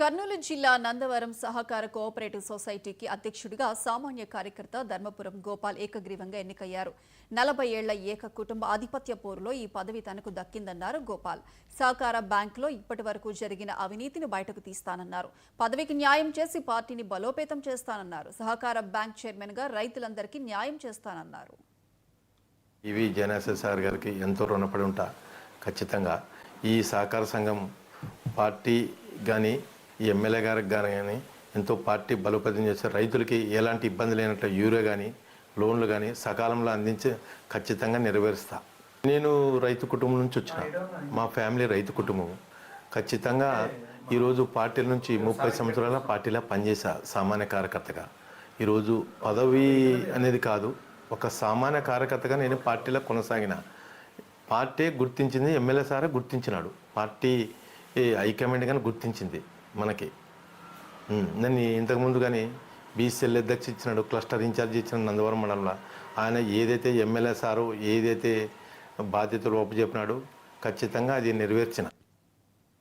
కర్నూలు జిల్లా నందవరం సహకార కోఆపరేటివ్ సొసైటీకి అధ్యక్షుడిగా సామాన్య కార్యకర్త ధర్మపురం గోపాల్ ఏకగ్రీవంగా ఎన్నికయ్యారు. 40 ఏళ్ల ఏక కుటుంబ ఆధిపత్య పోరులో ఈ పదవి తనకు దక్కిందన్నారు గోపాల్. సహకార బ్యాంకులో ఇప్పటి వరకు జరిగిన అవినీతిని బయటకు తీస్తానన్నారు. పదవికి న్యాయం చేసి పార్టీని బలోపేతం చేస్తానన్నారు. సహకార బ్యాంక్ చైర్మన్ గా రైతులందరికీ న్యాయం చేస్తానన్నారు. ఇవి జనసేసార్ గారికి ఎంతో రుణపడి ఉంటా. ఖచ్చితంగా ఈ సహకార సంఘం పార్టీ కానీ ఈ ఎమ్మెల్యే గారికి కానీ ఎంతో పార్టీ బలోపేతం చేస్తే రైతులకి ఎలాంటి ఇబ్బంది లేనట్లు యూరియా కానీ లోన్లు కానీ సకాలంలో అందించి ఖచ్చితంగా నెరవేరుస్తా. నేను రైతు కుటుంబం నుంచి వచ్చిన, మా ఫ్యామిలీ రైతు కుటుంబం. ఖచ్చితంగా ఈరోజు పార్టీల నుంచి 30 సంవత్సరాల పార్టీలో పనిచేసా సామాన్య కార్యకర్తగా. ఈరోజు పదవి అనేది కాదు, ఒక సామాన్య కార్యకర్తగా నేను పార్టీలో కొనసాగిన. పార్టీ గుర్తించింది, ఎమ్మెల్యే సారే గుర్తించినాడు, పార్టీ హైకమాండ్ కానీ గుర్తించింది మనకి. నన్ను ఇంతకుముందు కానీ బీసీఎల్ అధ్యక్ష ఇచ్చినాడు, క్లస్టర్ ఇన్ఛార్జ్ ఇచ్చినాడు నందవరం మండలంలో. ఆయన ఏదైతే ఎమ్మెల్యే సారు ఏదైతే బాధ్యతలు ఒప్పచెప్పినాడు ఖచ్చితంగా అది నెరవేర్చిన.